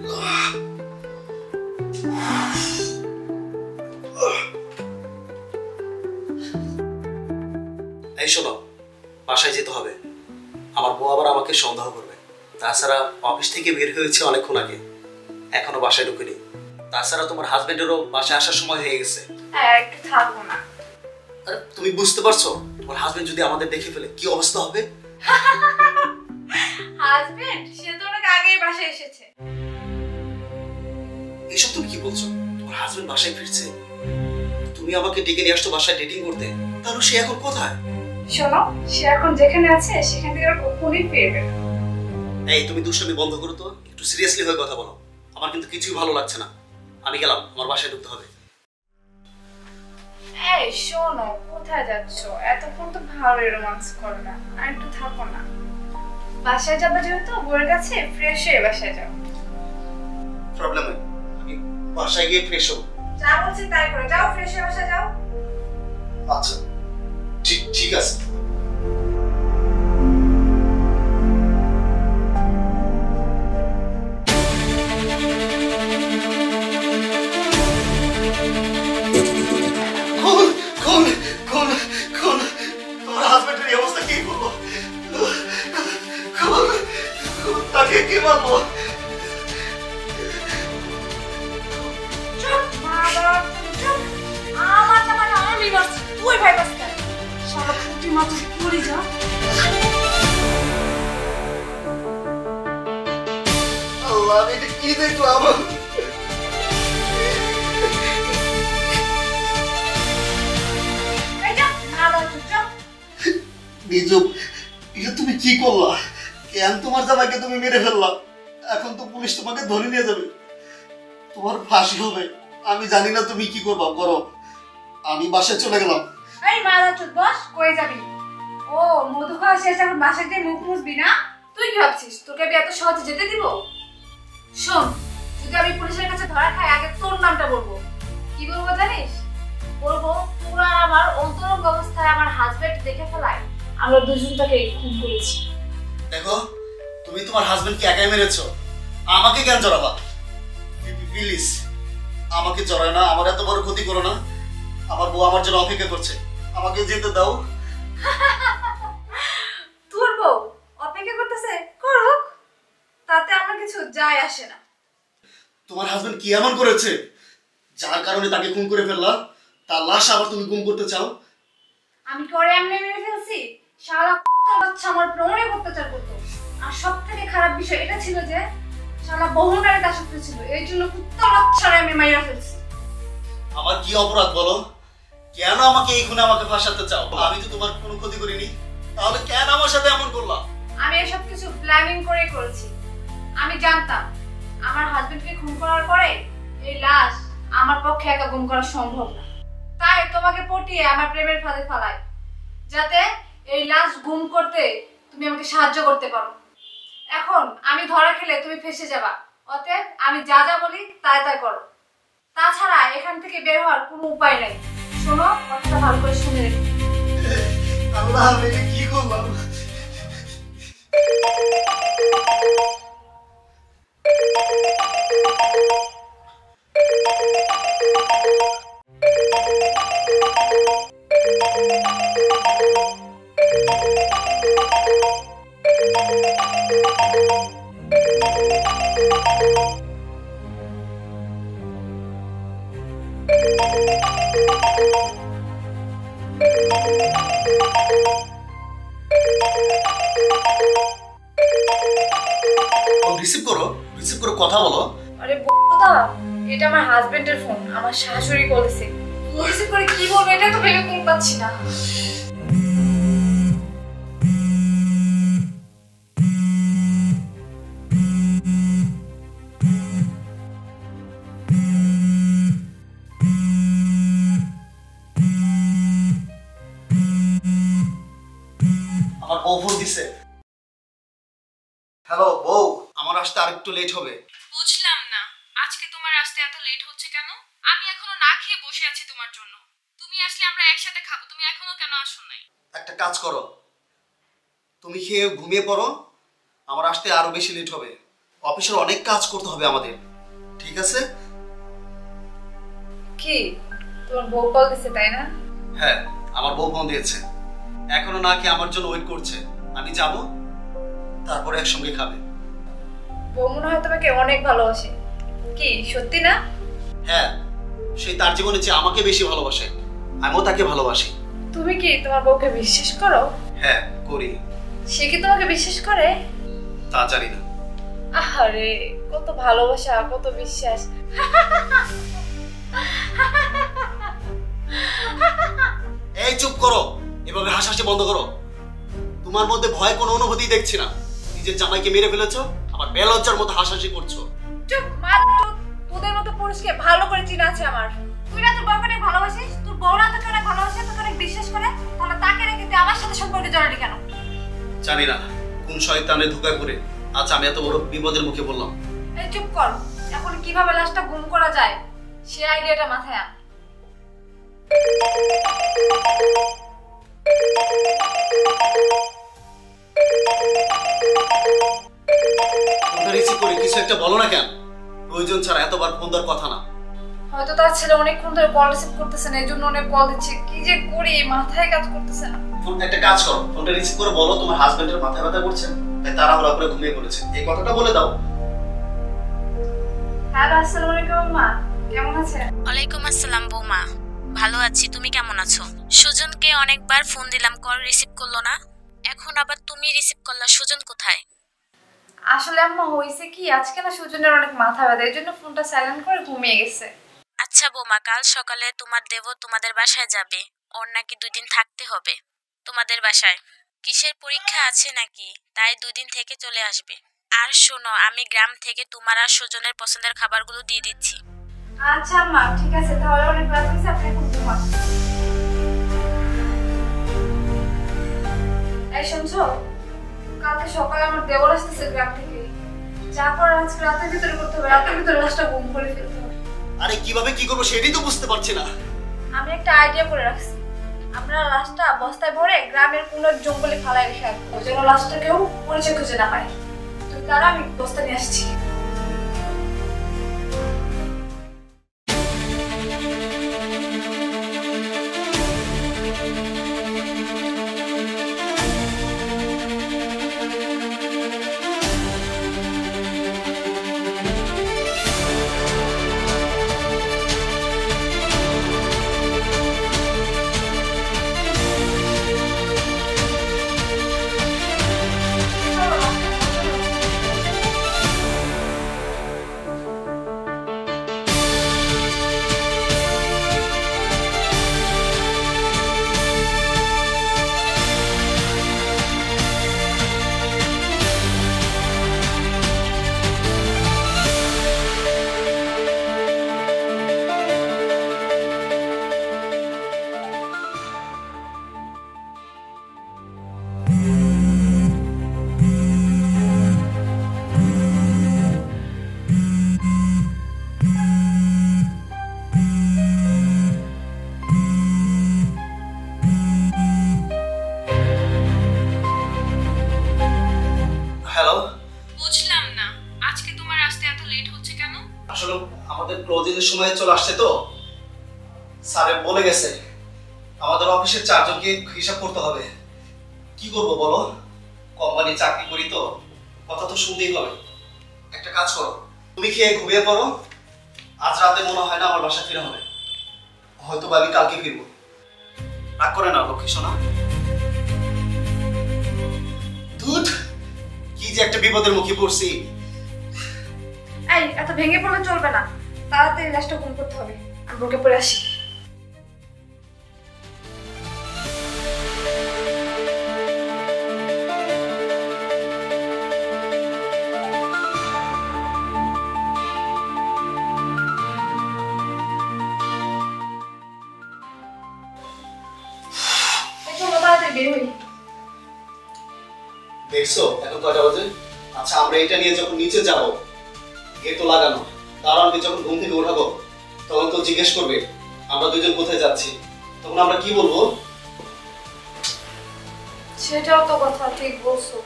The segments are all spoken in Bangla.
এই শোনো, বাসায় যেতে হবে। আমার বউ আবার আমাকে সন্দেহ করবে। তাছাড়া অফিস থেকে বের হয়েছে অনেকক্ষণ আগে, এখনো বাসায় ঢুকিনি। তাছাড়া তোমার হাজবেন্ডেরও বাসায় আসার সময় হয়ে গেছে। একটু থাকবো না। আরে তুমি বুঝতে পারছো তোমার হাজবেন্ড যদি আমাদের দেখে ফেলে কি অবস্থা হবে? হাজবেন্ড সে তো অনেক আগেই বাসায় এসেছে। এসব তুমি কি বলছো? তোমার হাজবেন্ড বাসায় ফিরছে, তুমি আমাকে ডেকে নিয়ে আসছো বাসায় ডেটিং করতে, তাহলে সে এখন কোথায়? শোনো, সে এখন যেখানে আছে সেখান থেকে আর কখনোই ফিরবে না। এই তুমি দুষ্টামি বন্ধ করো তো, একটু সিরিয়াসলি হয়ে কথা বলো। আমার কিন্তু কিছুই ভালো লাগছে না। আমি গেলাম, আমার বাসায় ঢুকতে হবে। এই শোনো, কোথায় যাচ্ছো? এতক্ষণ তো ভালোই রোমান্স করলা, আর একটু থাকো না। বাসায় যাবে যেহেতু বউয়ের কাছে, ফ্রেশ হয়ে বাসায় যাও। প্রবলেম নেই, আমি বাসায় গিয়ে ফ্রেশ হবো। যা বলছি তাই করো, যাও ফ্রেশ হয়ে বাসায় যাও। আচ্ছা ঠিক আছে। তোমার হাজবেন্ডের এই অবস্থা কি করবো? তাকে কি মারবো? আমার জামা না আমি মারছি, তুই ভাই বাস কর। শালা ফুটি মাথা পড়ে যা। আল্লাহ, আমি এটা কি দেখলাম? এই যা, না দাও তুই যা। নিজব, এটা তুমি কি করলা? কেন তোমার জামাইকে তুমি মেরে ফেললা? এখন তো পুলিশ তোমাকে ধরে নিয়ে যাবে, তোমার ফাঁসি হবে। আমি জানি না তুমি কি করবা, করো। আমি বাসায় চলে গেলাম। এই মারা চুদ বস, কই যাবি? ও মধু খাওয়া শেষ, এখন বাসায় গিয়ে মুখ মুছবি না? তুই কি ভাবছিস তোকে আমি এত সহজে যেতে দিব? শোন, যদি আমি পুলিশের কাছে ধরা খাই, আগে তোর নামটা বলবো। কি বলবো জানিস? বলবো তোরা আমার অন্তরঙ্গ অবস্থায় আমার হাজবেন্ড দেখে ফেলায় আমরা দুজন তাকে খুন করেছি। দেখো, তুমি তোমার হাজবেন্ডকে একাই মেরেছো, আমাকে কেন জড়াবা? প্লিজ আমাকে জড়ায় না, আমার এত বড় ক্ষতি করো না। আমার বউ আমার জন্য অপেক্ষা করছে, আমাকে যেতে দাও। তোর বউ অপেক্ষা করতেছে, করুক, তাতে আমার কিছু যায় আসে না। তোমার হাজবেন্ড কি এমন করেছে যার কারণে তাকে খুন করে ফেললা? তার লাশ আবার তুমি গুম করতে চাও? আমি করে এমনি মেরে ফেলছি? শালা বাচ্চা আমার উপর অনেক অত্যাচার করতো। আর সব থেকে খারাপ বিষয় এটা ছিল যে শালা বহুনারে তার সাথে ছিল, এই জন্য কুত্তা বাচ্চারে আমি মাইরা ফেলছি। আমার কি অপরাধ বলো? কেন আমাকে এই খুনে আমাকে ফাঁসাতে চাও? আমি তো তোমার কোনো ক্ষতি করিনি, তাহলে কেন আমার সাথে এমন করলা? আমি এসব কিছু প্ল্যানিং করে করেছি। আমি জানতাম আমার হাজবেন্ডকে খুন করার পরে এই লাশ আমার পক্ষে একা গুম করা সম্ভব না, তাই তোমাকে পটিয়ে আমার প্রেমের ফাঁদে ফেলাই, যাতে এই লাশ গুম করতে তুমি আমাকে সাহায্য করতে পারো। এখন আমি ধরা খেলে তুমি ফেঁসে যাবা, অতএব আমি যা যা বলি তাই তাই করো। তাছাড়া এখান থেকে বের হওয়ার কোনো উপায় নাই। শোনো, কথাটা ভালো করে শুনে রেখো। আল্লাহ, আমি এটা কি করলাম? রিসিভ করো, কথা বলো। আরে বোকা, এটা আমার হাজবেন্ডের ফোন, আমার শাশুড়ি করেছে। রিসিভ করে কি বলবো এটা তো ভেবে কোন পাচ্ছি না। আমার বউ ফোন দিছে। হ্যালো বউ, আমার আসতে আরেকটু লেট হবে। বুঝলাম না, আজকে তোমার আসতে এত লেট হচ্ছে কেন? আমি এখনো না খেয়ে বসে আছি তোমার জন্য। তুমি আসলে আমরা একসাথে খাবো, তুমি এখনো কেন আসো নাই? একটা কাজ করো, তুমি খেয়ে ঘুমিয়ে পড়ো, আমার আসতে আরো বেশি লেট হবে। অফিসের অনেক কাজ করতে হবে আমাদের, ঠিক আছে? কি তোমার বউ কল দিছে তাই না? হ্যাঁ, আমার বউ ফোন দিয়েছে, এখনো না কি আমার জন্য ওয়েট করছে। আমি যাব, তারপরে একসঙ্গে খাবে। বউ মনে হয় তোমাকে অনেক ভালোবাসে। কি সত্যি না? হ্যাঁ, সে তার জীবনে যে আমাকে বেশি ভালোবাসে, আমিও তাকে ভালোবাসি। তুমি কি তোমার বউকে বিশ্বাস করো? হ্যাঁ করি। সে কি তোমাকে বিশ্বাস করে? তা জানি না। আরে কত ভালোবাসা, কত বিশ্বাস। এই চুপ করো, এভাবে হাসাহাসি বন্ধ করো। তোমার মধ্যে ভয় কোনো অনুভূতি দেখছি না। নিজের জামাইকে মেরে ফেলেছো, আবার বেলজ্জার মতো হাসাহাসি করছো। চুপ মার চুপ। তোদের মতো পুরুষকে ভালো করে চিনা আছে আমার। তুই না তোর বউকে অনেক ভালোবাসিস, তোর বউ না তোকে অনেক ভালোবাসে, তোকে অনেক বিশ্বাস করে, তাহলে তাকে রেখে তুই আমার সাথে সম্পর্কে জড়ালি কেন? জানি না কোন শয়তানে ধোঁকা করে আজ আমি এত বড় বিপদের মুখে বললাম। এই চুপ কর। এখন কিভাবে লাশটা গুম করা যায় সে আইডিয়াটা মাথায় আন। ফোনটা রিসিভ করে কিছু একটা বলো না কেন? প্রয়োজন ছাড়া এতবার ফোন দেওয়ার কথা না। হয়তো তার ছেলে অনেকক্ষণ ধরে কল রিসিভ করতেছে না, এই জন্য অনেক কল দিচ্ছে। কি যে করি, মাথায় কাজ করতেছে না। ফোন একটা কাজ করো, ফোনটা রিসিভ করে বলো তোমার হাজবেন্ডের মাথা ব্যথা করছে, তাই তাড়াহুড়া করে ঘুমিয়ে পড়েছে, এই কথাটা বলে দাও। হ্যালো, আসসালামু আলাইকুম আম্মা, কেমন আছেন? ওয়ালাইকুম আসসালাম বৌমা, ভালো আছি, তুমি কেমন আছো? সুজনকে অনেকবার ফোন দিলাম, কল রিসিভ করলো না, এখন আবার তুমি রিসিভ করলা। সুজন কোথায়? আসলে আম্মা হয়েছে কি, আজকে না সুজনের অনেক মাথা ব্যথা, এই জন্য ফোনটা সাইলেন্ট করে ঘুমিয়ে গেছে। আচ্ছা বৌমা, কাল সকালে তোমার দেবর তোমাদের বাসায় যাবে, ওর নাকি 2 দিন থাকতে হবে তোমাদের বাসায়। কিসের পরীক্ষা আছে নাকি, তাই 2 দিন থেকে চলে আসবে। আর শোনো, আমি গ্রাম থেকে তোমার আর সুজনের পছন্দের খাবারগুলো দিয়ে দিচ্ছি। আচ্ছা আম্মা ঠিক আছে, তাহলে অনেক রাত হয়েছে, আপনি এখন ঘুমান। এই শুনছো, কালকে সকালে আমার দেবর আসতেছে গ্রাম থেকে, যা করার আজকে রাতের ভিতরে করতে হবে, রাতের ভিতরে লাশটা গুম করে ফেলতে হবে। আরে কিভাবে কি করবো সেটাই তো বুঝতে পারছি না। আমি একটা আইডিয়া করে রাখছি, আমরা লাশটা বস্তায় ভরে গ্রামের কোনো এক জঙ্গলে ফালাই রেখে আসবো, যেন লাশটা কেউ পরিচয় খুঁজে না পায়। তুমি তারা, আমি বস্তা নিয়ে আসছি। হ্যালো, বুঝলাম না, আজকে তোমার আসতে এত লেট হচ্ছে কেন? আসলে আমাদের ক্লোজিং এর সময় চলে আসছে তো, স্যারে বলে গেছে আমাদের অফিসের 4 জনকে হিসাব করতে হবে। কি করব বলো, কোম্পানি চাকরি করি তো, কথা তো শুনতেই হবে। একটা কাজ করো, তুমি খেয়ে ঘুমিয়ে পড়ো, আজ রাতে মনে হয় না আমার বাসা ফিরে হবে, হয়তো বা আমি কালকে ফিরবো। রাগ করে না লক্ষ্মী সোনা। দুধ, কি যে একটা বিপদের মুখে পড়ছি। এই এত ভেঙে পড়লে চলবে না, তাড়াতাড়ি লাশটা গুম করতে হবে। আমি বুকে পড়ে আসি। বের হই। দেখছো এখন কয়টা বাজে? আচ্ছা আমরা এটা নিয়ে যখন নিচে যাবো, গেট তো লাগানো, দাঁড়ানকে যখন ঘুম থেকে উঠাবো তখন তো জিজ্ঞেস করবে আমরা দুজন কোথায় যাচ্ছি, তখন আমরা কি বলবো? সেটাও তো কথা, ঠিক বলছো।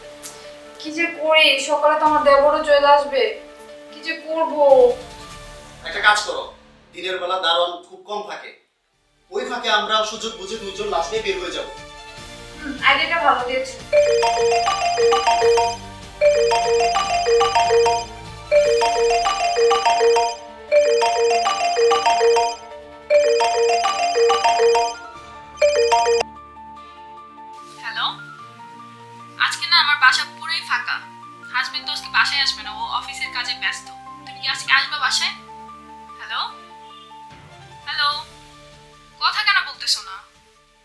কি যে করি, সকালে তো আমার দেবরও চলে আসবে, কি যে করবো। একটা কাজ করো, দিনের বেলা দারোয়ান খুব কম থাকে, ওই ফাঁকে আমরা সুযোগ বুঝে দুজন লাশ নিয়ে বের হয়ে যাবো। আইডিয়াটা ভালো দিয়েছো। হ্যালো, আজকে না আমার বাসা পুরোই ফাঁকা। হাজবেন্ড তো আজকে বাসায় আসবে না, ও অফিসের কাজে ব্যস্ত। তুমি কি আজকে আসবে বাসায়? হ্যালো হ্যালো, কথা কেন বলতেছো না?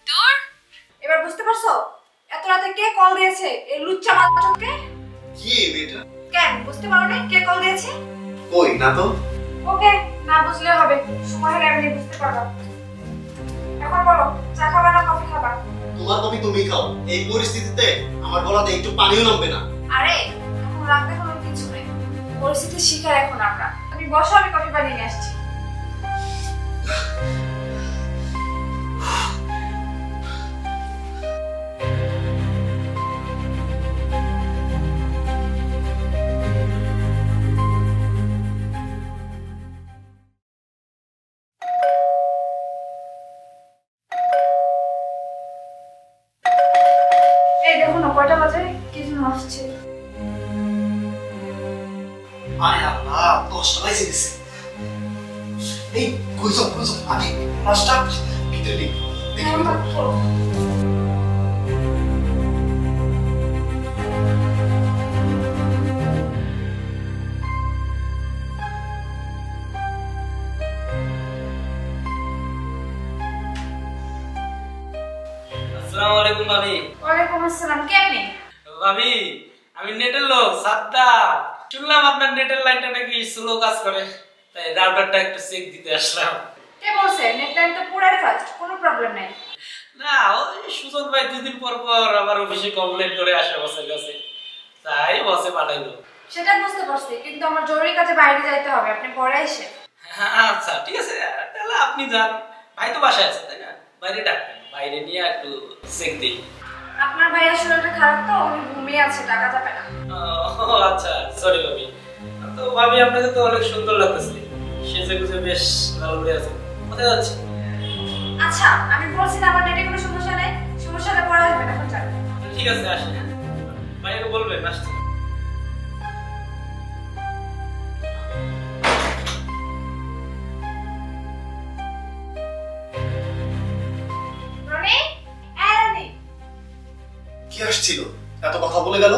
দূর। এবার বুঝতে পারছো এত রাতে কে কল দিয়েছে? এই লুচ্চা মালটাকে। কি মেয়েটা? কেন বুঝতে পারো না কে কল দিয়েছে? কই না তো। ওকে, না বুঝলে হবে, সময় হলে আমি বুঝতে পারবো। এখন বলো, চা খাবা না কফি খাবা? তোমার কফি তুমি খাও, এই পরিস্থিতিতে আমার গলাতে একটু পানিও নামবে না। আরে এখন রাখতে কোনো কিছু নেই, পরিস্থিতির শিকার এখন আমরা। তুমি বসো, আমি কফি বানিয়ে নিয়ে আসছি। এই দেখো না কয়টা বাজে, কি যেন আসছে। আরে আল্লাহ, 10টা বাজে গেছে। এই কই যাও আগে লাশটা ভিতরে দেখি। আসসালামু আলাইকুম ভাবি। ওয়ালাইকুম আসসালাম, কেমনে? ভাবি, আমি নেটের লোক সাদ্দাম। শুনলাম আপনার নেটের লাইনটা নাকি স্লো কাজ করে, তাই রাউটারটা একটু চেক দিতে আসলাম। কে বলছে? নেট লাইন তো পুরাই ফাস্ট, কোনো প্রবলেম নাই। না, ওই সুজন ভাই 2 দিন পর পর আমার অফিসে কমপ্লেইন করে আসে বসের কাছে, তাই বসে পাঠাইলো। সেটা বুঝতে পারছি, কিন্তু আমার জরুরি কাজে বাইরে যাইতে হবে, আপনি পরে এসে। আচ্ছা ঠিক আছে, তাহলে আপনি যান। ভাই তো বাসায় আছে তাই না? বাইরে ডাকবেন, বাইরে নিয়ে একটু চেক দিই। আপনার ভাইয়ের শরীরটা খারাপ তো, উনি ঘুমিয়ে আছে, টাকা যাবে না। ও আচ্ছা, সরি ভাবি। তো ভাবি, আপনাকে তো অনেক সুন্দর লাগতেছে, সেজে গুজে বেশ ভালো করে আছে। কোথায় যাচ্ছে? আচ্ছা আমি বলছি না আমার নেটে কোনো সমস্যা নেই, সমস্যাটা পরে আসবে না, এখন যান। ঠিক আছে, আসেন। ভাইকে বলবেন আসতে। রনি, রনি। কি আসছিল? এত কথা বলে গেল?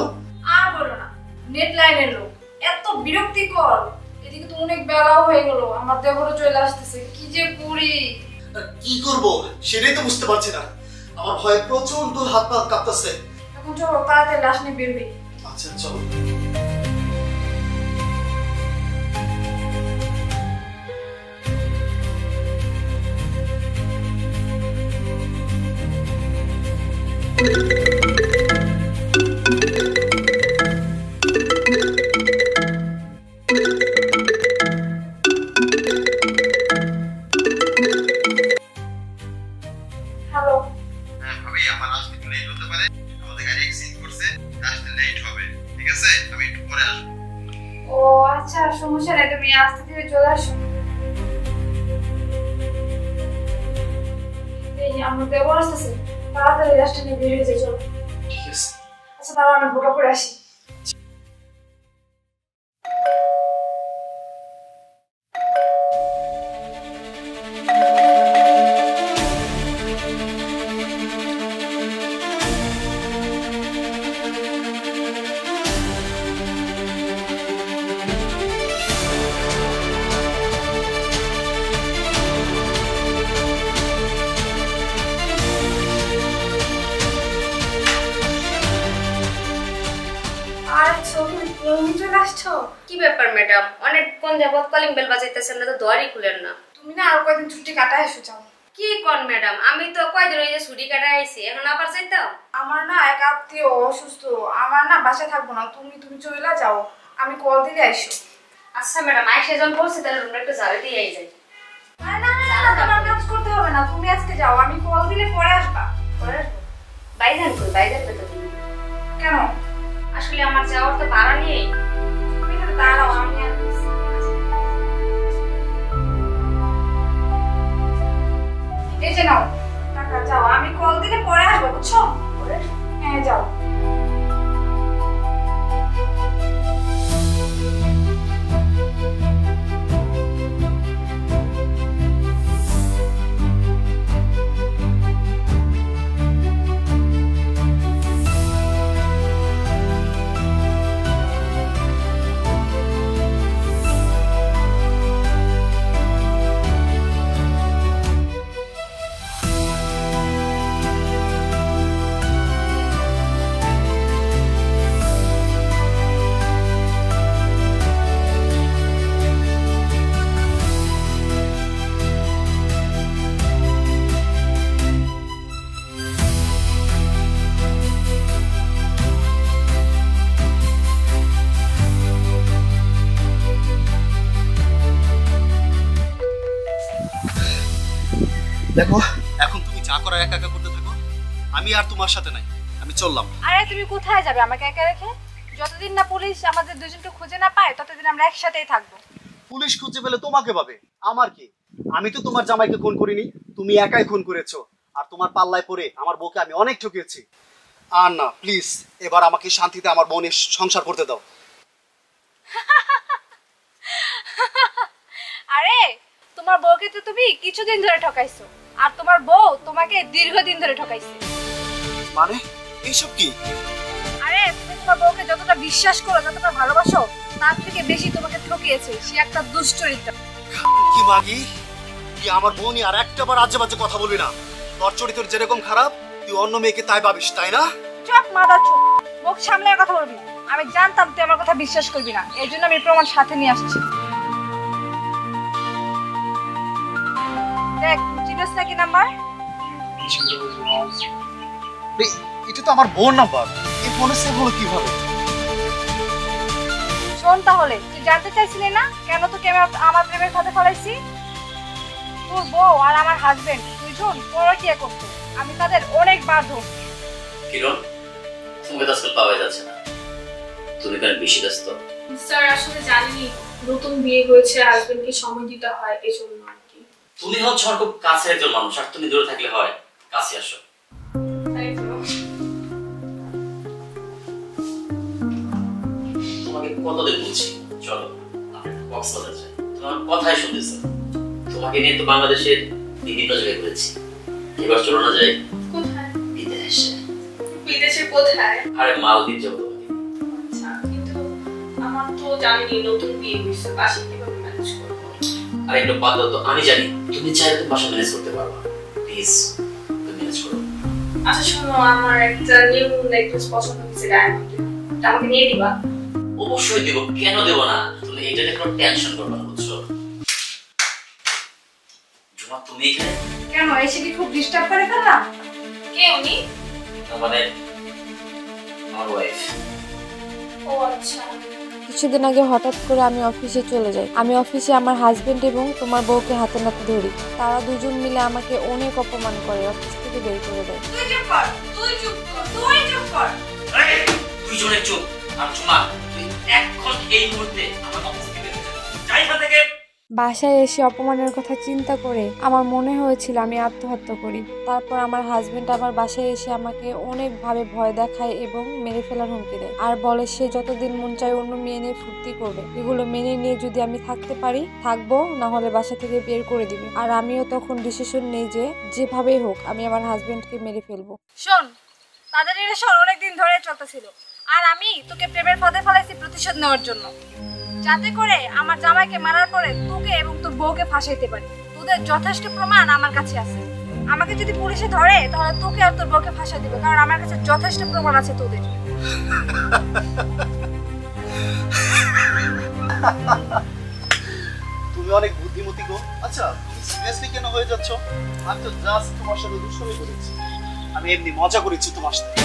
আর বলো না, নেট লাইনের লোক এত বিরক্তিকর। এদিকে তো অনেক বেলাও হয়ে গেল, আমার দেবরও চলে আসতেছে, কি যে করি। কি করব সেটাই তো বুঝতে পারছি না, আমার ভয়ে প্রচন্ড হাত পা কাঁপতেছে। এখন চলো তাড়াতাড়ি লাশ নিয়ে বের হই। আচ্ছা চলো। হ্যালো। হ্যাঁ ভাবি, আমার আসতে একটু লেট হতে পারে, আমাদের গাড়ি এক্সচেঞ্জ করছে, আসতে লেট হবে। ঠিক আছে, আমি একটু পরে আসবো। ও আচ্ছা, সমস্যা নেই, তুমি আস্তে ধীরে চলে আসো। এই আমার দেবর আসতেছে, তাড়াতাড়ি লাশটা নিয়ে বের হয়ে যাই, চলো। ঠিক আছে। আচ্ছা দাঁড়াও, আমি বোকা করে আসি। কি ব্যাপার ম্যাডাম, অনেকক্ষণ যাবত কলিং বেল বাজাইতেছেন না, তো দোয়ারই খুলেন না। তুমি না আর কয়দিন ছুটি কাটায় এসো, যাও। কি কোন ম্যাডাম, আমি তো কয়দিন ওই যে ছুটি কাটাই আইছি, এখন আবার যাইতাম? আমার না এক আত্মীয় অসুস্থ, আমার না বাসায় থাকবো না, তুমি চলে যাও, আমি কল দিলে আইসো। আচ্ছা ম্যাডাম, আইসে যখন বলছি তাহলে রুমটা একটু যাবে দিয়ে যাই। আরে না না না, তোমার কাজ করতে হবে না, তুমি আজকে যাও, আমি কল দিলে পরে আসবা। পরে আসবো? বাইজান কই? বাইজান পেতে তুমি কেন? আসলে আমার যাওয়ার তো ভাড়া নেই, তুমি এখানে দাঁড়াও, আমি আর এই যে নাও টাকা, যাও, আমি কল দিলে পরে আসবো, বুঝছো? হ্যাঁ যাও। দেখো, এখন তুমি যা করার একা একা করতে থাকো, আমি আর তোমার সাথে নাই, আমি চললাম। আরে তুমি কোথায় যাবে আমাকে একা রেখে? যতদিন না পুলিশ আমাদের দুজনকে খুঁজে না পায় ততদিন আমরা একসাথেই থাকবো। পুলিশ খুঁজে পেলে তোমাকে পাবে, আমার কি? আমি তো তোমার জামাইকে খুন করিনি, তুমি একাই খুন করেছো। আর তোমার পাল্লায় পড়ে আমার বউকে আমি অনেক ঠকিয়েছি। আর না, প্লিজ এবার আমাকে শান্তিতে আমার বোনের সংসার করতে দাও। আরে তোমার বউকে তো তুমি কিছুদিন ধরে ঠকাইছো, আর তোমার বউ তোমাকে দীর্ঘদিন ধরে ঠকাইছে। মানে এইসব কি? আরে তুমি তোমার বউকে যতটা বিশ্বাস করো, যতটা ভালোবাসো, তার থেকে বেশি তোমাকে ঠকিয়েছে। সে একটা দুশ্চরিত্র। কি মাগি, তুই আমার বোন আর একটা বার আজে বাজে কথা বলবি না। তোর চরিত্র যেরকম খারাপ, তুই অন্য মেয়েকে তাই ভাবিস, তাই না? চুপ মাদার চুপ, মুখ সামলে কথা বলবি। আমি জানতাম তুই আমার কথা বিশ্বাস করবি না, এই জন্য আমি প্রমাণ সাথে নিয়ে আসছি। দেখ, চিনিস নাকি নাম্বার? এটা তো আমার বোন নাম্বার, এই ফোনে সেভ হলো কিভাবে? শোন তাহলে, তুই জানতে চাইছিলি না কেন তোকে আমি আমার প্রেমের ফাঁদে ফেলাইছি? তোর বউ আর আমার হাজবেন্ড দুইজন পরকীয়া করতো, আমি তাদের অনেকবার ধরছি। কিরণ, তোমাকে তো আজকাল পাওয়া যাচ্ছে না, তুমি কেন বেশি ব্যস্ত? স্যার আসলে জানিনি, নতুন বিয়ে হয়েছে, হাজবেন্ডকে সময় দিতে হয়, এজন্য আর কি। তুমি হচ্ছ আমার খুব কাছের একজন মানুষ, আর তুমি দূরে থাকলে হয়? কাছে আসো। তোমাকে কতদিন বলছি চলো আমরা কক্সবাজার যাই, তোমার কথাই শুনতেছো। তোমাকে নিয়ে তো বাংলাদেশের বিভিন্ন জায়গায় ঘুরেছি, এবার চলো না যাই? কোথায়? বিদেশে। বিদেশে কোথায়? আরে মালদ্বীপ যাবো তোমাকে। আচ্ছা, কিন্তু আমার তো জানিনি নতুন বিয়ে হয়েছে, বাসা কিভাবে ম্যানেজ করবো? আর একটু বাদ দাও তো, আমি জানি তুমি চাইলে তো বাসা ম্যানেজ করতে পারবা, প্লিজ তুমি ম্যানেজ করো। আচ্ছা শোনো, আমার একটা নিউ নেকলেস পছন্দ হয়েছে ডায়মন্ডের, আমাকে নিয়ে দিবা? অবশ্যই দেবো, কেন দেবো না? তুমি এটা নিয়ে কোনো টেনশন করবে না, বুঝছো? জুমা তুমি এখানে কেন এসে কি খুব ডিস্টার্ব করে ফেললাম? কে উনি? মানে আমার ওয়াইফ। ও আচ্ছা। কিছুদিন আগে হঠাৎ করে আমি অফিসে চলে যাই। আমি অফিসে আমার হাজবেন্ড এবং তোমার বউকে হাতে নাতে ধরি। তারা দুজন মিলে আমাকে অনেক অপমান করে, অফিস থেকে বের করে দেয়। তুই চুপ কর, তুই চুপ কর, তুই চুপ কর। এই তুই জোরে চুপ। আর জুমা তুই এখন এই মুহূর্তে আমার অফিস থেকে বের হয়ে যা। যাই এখান থেকে। বাসায় এসে অপমানের কথা চিন্তা করে আমার মনে হয়েছিল আমি আত্মহত্যা করি। তারপর আমার হাজবেন্ড আমার বাসায় এসে আমাকে অনেকভাবে ভয় দেখায় এবং মেরে ফেলার হুমকি দেয়, আর বলে সে যতদিন মন চায় অন্য মেয়ে নিয়ে ফুর্তি করবে। এগুলো মেনে নিয়ে যদি আমি থাকতে পারি থাকবো, না হলে বাসা থেকে বের করে দিবে। আর আমিও তখন ডিসিশন নেই যে যেভাবেই হোক আমি আমার হাজবেন্ডকে মেরে ফেলবো। শোন, তাদের রিলেশন অনেকদিন ধরে চলতেছিল, আর আমি তোকে প্রেমের ফাঁদে ফেলাইছি প্রতিশোধ নেওয়ার জন্য, যাতে করে আমার জামাইকে মারার পরে তোকে এবং তোর বউকে ফাঁসাইতে পারি। তোদের যথেষ্ট প্রমাণ আমার কাছে আছে। আমাকে যদি পুলিশে ধরে তাহলে তোকে আর তোর বউকে ফাঁসাই দিবে, কারণ আমার কাছে যথেষ্ট প্রমাণ আছে তোদের। তুমি অনেক বুদ্ধিমতী গো। আচ্ছা তুমি সিরিয়াসলি কেন হয়ে যাচ্ছ? আমি তো জাস্ট তোমার সাথে দুষ্টুমি করেছি, আমি এমনি মজা করেছি তোমার সাথে।